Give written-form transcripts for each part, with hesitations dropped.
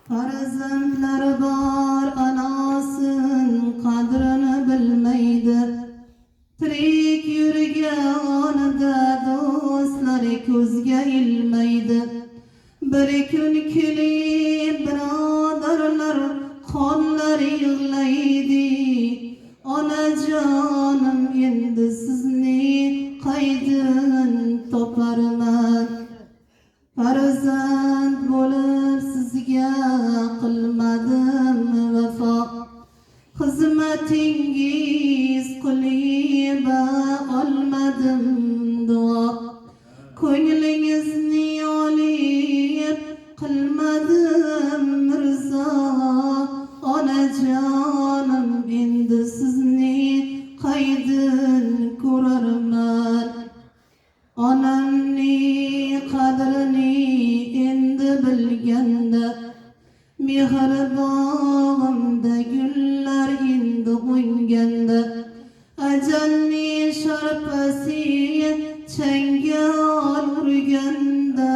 Farzandlar bor anasin qadrini bilmaydi. Tirik yurganida do'stlari ko'zga ilmaydi. Bir kun kelib birodarlar qonlari yig'laydi. Onajonim endi sizni qaydan toparman? Farzand bo'lib sizga qilmadim vafo. Xizmatingiz qilib olmadim duo. Ko'nglingizni olib qilmadim mirzo. Onajonim endi sizni qaydan ko'rarman? Onamni qadrini endi bilganda, mehr bog'imda gullar endi o'nganda, ajalni sharpasi changal urganda,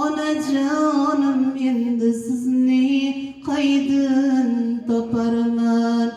onajonim endi sizni qaydan toparman?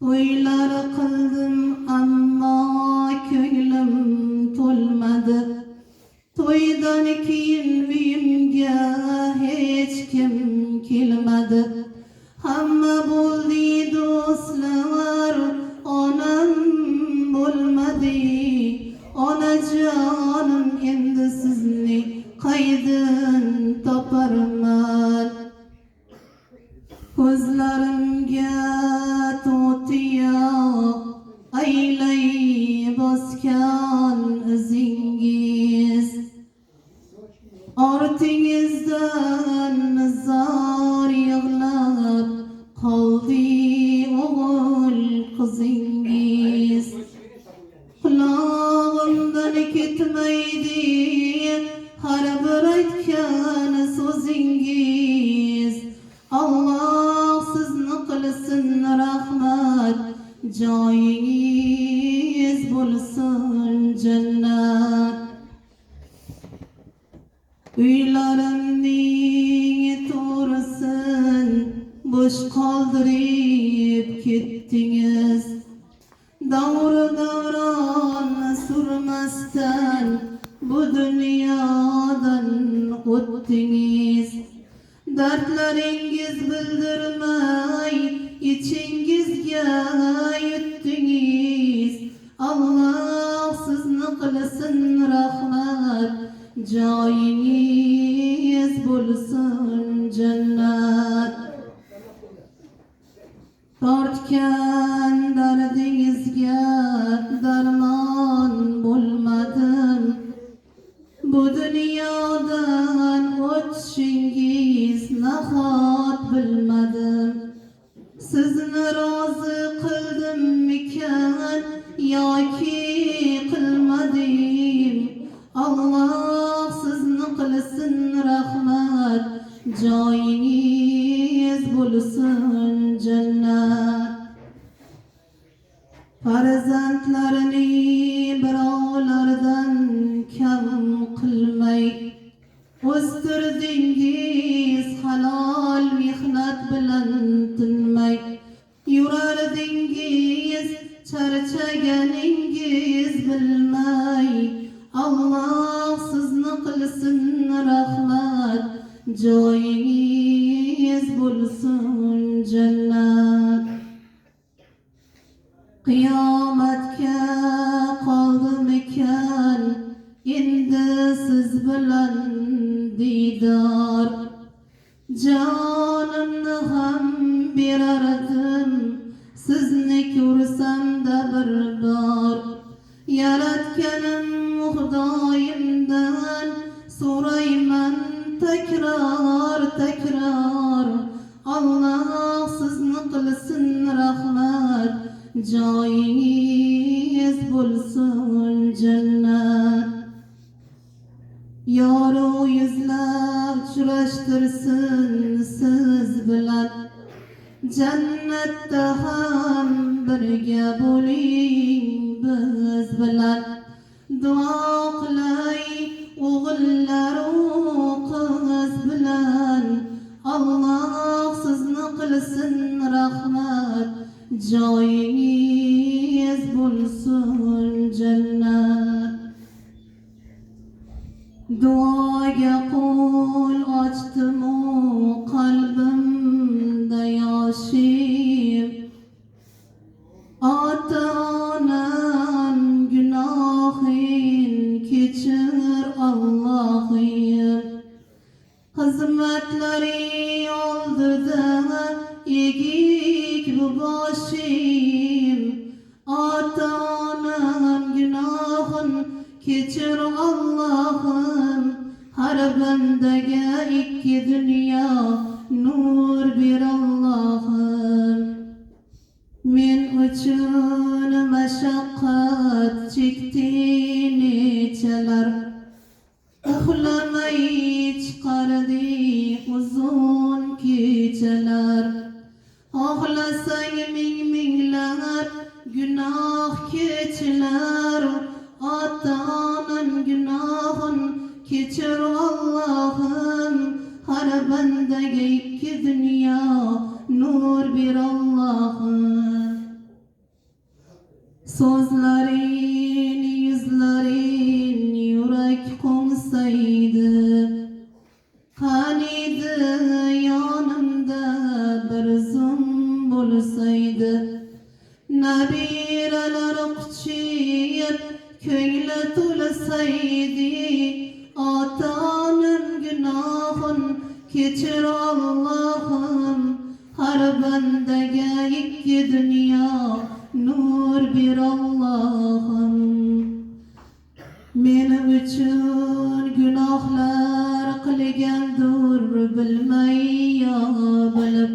To'ylar qildim ammo ko'nglim to'lmadi. To'ydan keyin uyimga hech kim kelmadi. Hamma bo'ldi do'stlar, onam bo'lmadi. Onajonim endi sizni qaydan toparman? Ko'zlarimga to'tiyo aylay bosgan izingiz, ortingizdan zor yig'lab qoldi o'g'il qizingiz. Qulog'imdan ketmaydi har bir aytgan so'zingiz. Allah sizni qilsin rahmat, joyingiz bo'lsin jannat. Uylarimning to'risin bo'sh qoldirib ketdingiz. Davr davron surmasdan bu dunyodan o'tdingiz. Dardlaringiz bildirmay ichingizga yutdingiz. Allah sizni qilsin rahmat, joyingiz bo'lsin jannat. Tortgan dardingizga darmon bo'lmadim. Bu dunyodan o'tishingiz nahot bilmadim. Sizni rozi qildimmikan yoki qilmadim? Allah sizni qilsin rahmat, joyingiz bo'lsin jannat. Farzandlarini birovlardan kam qilmay o'stirdingiz, halol mehnat bilan tinmay. Yurardingiz charchaganingiz bilmay. Allah sizni qilsin rahmat, joyingiz bo'lsin jannat. Qiyomatga qoldimikan endi siz bilan didor. Jonimni ham berardim sizni ko'rsamda bir bor. Yaratganim Xudoyimdan so'rayman takror takror. Allah sizni qilsin rahmat, joyingiz bo'lsin jannat. Yoru yuzlar uchrashtirsin siz bilan, jannatda ham birga bo'ling biz bilan. Duo qilay o'g'illaru qiz Hizmetleri oldida egik bu başım. Ata-anam günahın keçir Allah'ım. Her bendege iki dünya nur bir Allah'ım. Men üçün meşakkat çektiğini çeler. Uxlamay çıkardı uzun geceler. Ağlasang minglab günah keçiler. Ata-anam günahın keçir Allah'ım. Her bendege iki dünya nur bir Allah'ım. Sözlerin, yüzlerin yürek kongsaydı. Kanıydı yanımda bir zum bulsaydı. Nabireler okçayıp köyle tulsaydı. Ata-anam günahın keçir Allah'ım. Her bendege iki dünya nur bir Allah'ım. Men üçün günahlar qilgandur bilmay ya bilib.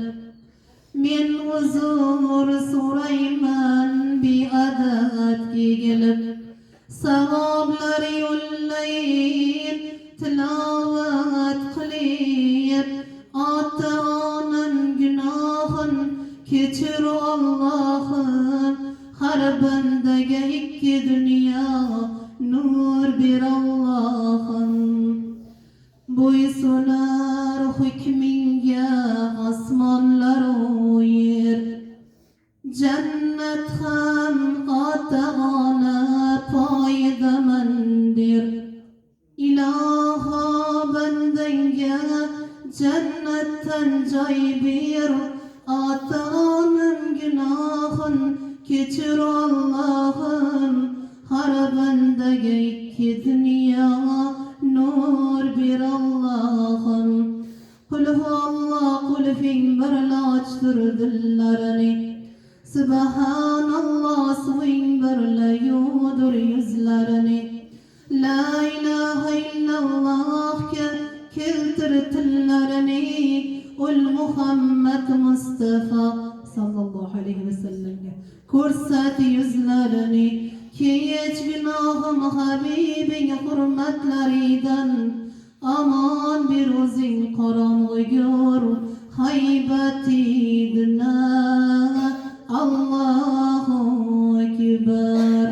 Men uzur so'rayman beadadga kelib. Savoblar yo'llayin tilovat qilib. Ata-onam günahın keçir Allah'ım. Her bendege iki dünya nur bir Allah'ım. Boysunar hükmünge asmanlar o yer. Cennet hem ata-ana paydamandir. İlaha bendenge cennetten cay bir. Ata-anam günahın keçir Allah'ım. Her bendege iki dünya nur bir Allah'ım. Kul huvallah kul fin birle açtır dillerini. Subhanallah swing birle yudur yüzlerini. La ilahe illallah keltir tillerini. Ul Muhammed Mustafa sallallahu aleyhi ve sellem'e ko'rsat yüzlerini. Keç günahım Habibin hürmetlerinden. Aman bir o'zing qorong'i gör haybatidna. Allahu ekber.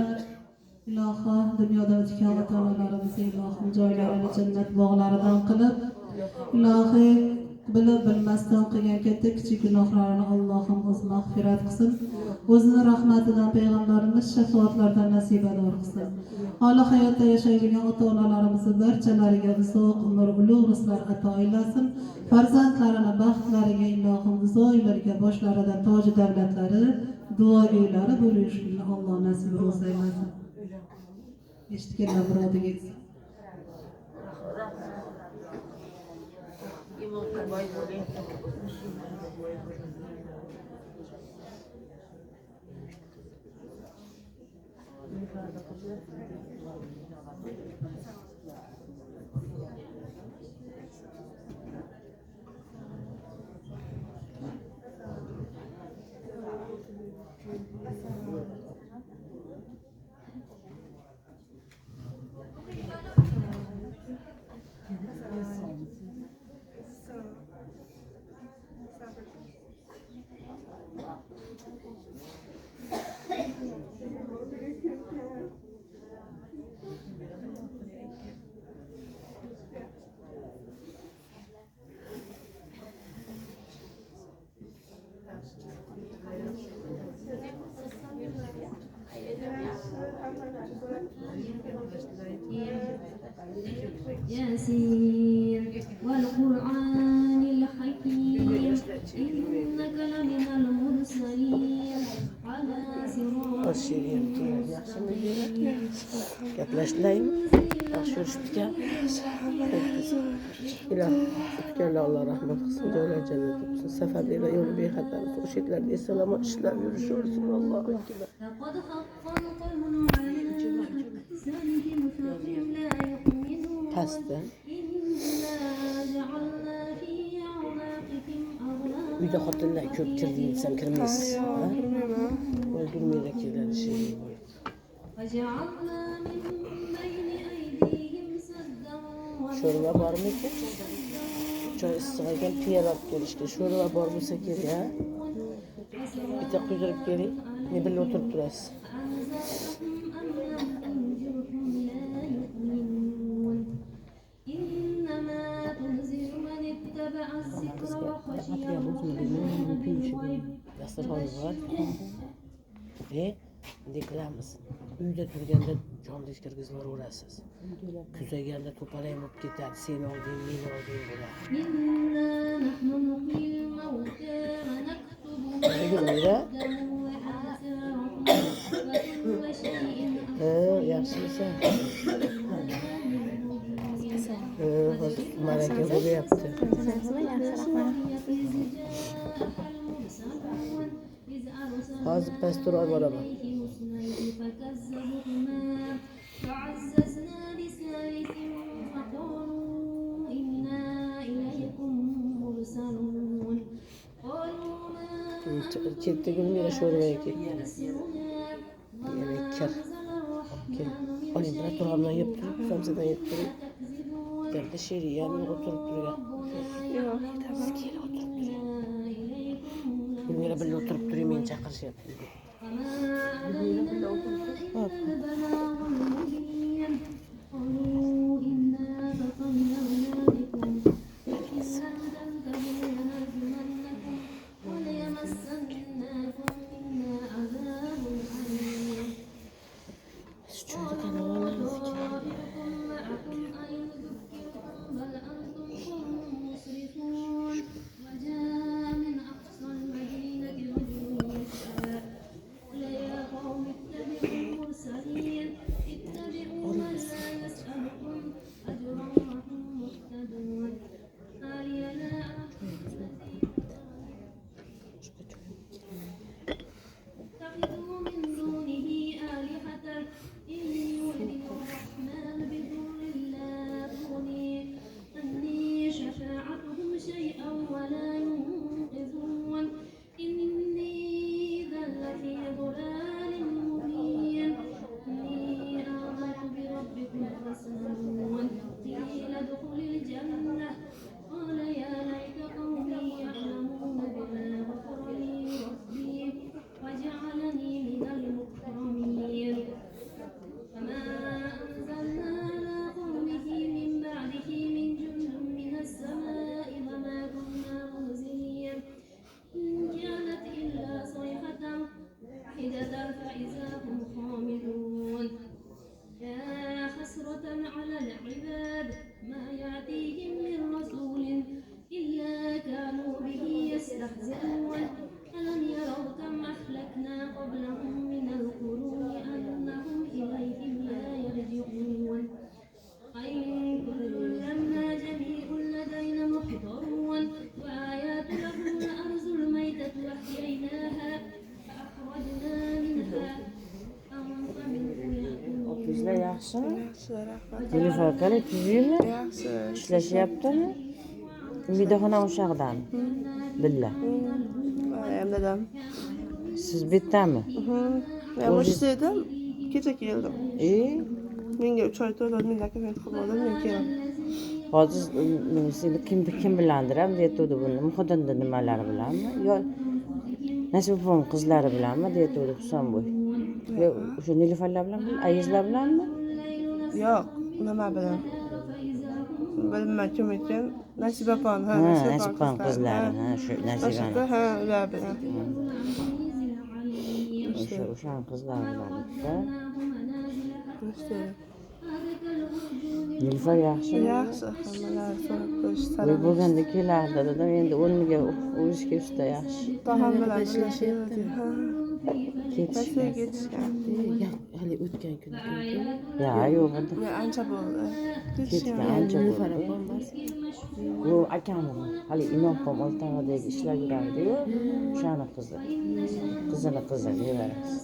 İlahi dünyada o'tgan ota-onalarimizni ilohim joylarini cennet bog'laridan qilib, ilohi bilib bilmasdan qilgan katta kichik gunohlarini Allohim o'z mag'firat qilsin. O'zini rahmatidan payg'ambarimiz shafoatlaridan nasibador qilsin. Hali hayotda yashaydigan ota-onalarimizni barchalariga uzoq umr, ulug' rizqlar ato aylasin. Farzandlarini baxtlariga ilohim uzoqlarga boshlarida toj davlatlari, duo uylari bo'lishini Alloh nasib etsin. Eshitganlar murodiga yetsin. ياسين والقرآن الحكيم إنك لمن المرسلين على صراط مستقيم yaxshi yurishibdi-ku. Iloh o'tganlar Alloh rahmat qilsin, joylar jannat bo'lsin. Safarliklar yo'li bexatar, o'shetlarda esalomon ishlab yurishaversin. Allohu akbar. لقد حق القول على أكثرهم فهم لا يؤمنون Pastda. إنا جعلنا في أعناقهم أغلالا Uyda xotinlar ko'p kirding desam kirmaysiz. O'ldirmaydi keladi şey. وجعلنا من بين أيديهم سدا Sho'rva bormi ekan? Choy issiq ekan, piyola olib kelishdi. Sho'rva bor bo'lsa kerak, ha? Bitta quydirib keling. Men birga o'tirib turasiz. أنذرتهم أم لم تنذرهم لا يؤمنون إنما تنذر من اتبع الذكر وخشي الرحمن بالغيب Dasturxon bor. Qilamiz. Uyda turganda jonli kirgizib kuzayganda to'palang bo'lib ketadi. Sen olding, men olding bo'ladi. إنا نحن نحيي الموتى ونكتب ما Uyda قدموا وآثارهم وكل شيء yaxshimisan? Hozir malaka bo'lyapti. Hozir pastoral boraman. فكذبوهما فعززنا بثالث فقالوا إنا إليكم مرسلون قالوا ما Ketdi Gulmira sho'rva ekan. تأسرنا Yana ikkar. أنزل الرحمن من Oling bir turg'andan yeb turib, samsadan yeb turib. تكذبون Yerda sheriyam o'tirib turgan. Kelib o'tirib turing. Gulmira birga o'tirib turing, meni chaqirishyapti. وما علينا إلا البلاغ المبين قالوا إنا تطيرنا بكم لئن لم تنتهوا لنرجمنكم وليمسنكم منا عذاب أليم قالوا طائركم معكم أن يذكركم بل أنتم قوم مسرفون وجاء من أقصى المدينة رجل يسعى قال يا قوم اتبعوا المرسلين اتبعوا من لا يسألكم أجرا وهم مهتدون قال يا لا اتخذوا من دونه آلهة إن يردني الرحمن بضر لا تغني عني شفاعتهم شيئا ولا ينقذون إني إذا لفي ضلال مبين إني آمنت بربكم فاسألون قيل ادخل الجنة قال يا ليت قومي يعلمون بما غفر لي ربي وجعلني من المكرمين فما أنزلنا على قومه من بعده من جند من السماء وما كنا منزلين إن كانت إلا صيحة واحدة فإذا هم خامدون يا حسرة على العباد ما يأتيهم من رسول إلا كانوا به يستهزئون ألم يروا كم أهلكنا قبلهم من القرون أنهم إليهم لا يرجعون وإن كل لما جميع لدينا محضرون وآيات لهم الأرض الميتة أحييناها فأخرجنا منها أنفا منه يأكلون Bizlar yaxshimi? Yaxshi, rahmat. Nilufar akani tuzukmi? Yaxshi. Ishlashyaptimi? Umidaxon ham o'sha yoqdami? Billa. Ham dadam. Siz bittami? Men o'sha edim. Kecha keldim. Menga 3 oy to'ladi, men dokument qilib oldim, men keldim. Hozir seni kim bilandiram deyotdi buni? Muxodanda nimalari bilanmi? Yo Nasibxon qizlari bilanmi deyotdi Husanboy? Yo o'sha Nilufarlar bilan, ayizlar bilanmi? Yo'q, nima bilan? Bilmayman kim ekan. Nasibapon, ha, Nasibxon qizlari, ha, shu Nasibani. Ha, ular bilan. O'sha qizlar bilan bitta. O'sha. Nilufar yaxshi. Yaxshi, hammalari so'rab ko'rish Voy salom. bo'lganda kelardi dedim, endi o'rniga urishga usta yaxshi. Tog'am bilan birlashib. Ha, Ketishgan. nasib ketishgan. Hali o'tgan kuni. Ya yo'q edi. Ya ancha bo'ldi. Ketgan ancha bo'ldi. Bu akamni hali Inoqom Oltag'adagi ishlab yurardi-yu, o'shani qizi. Qizini nevarasi.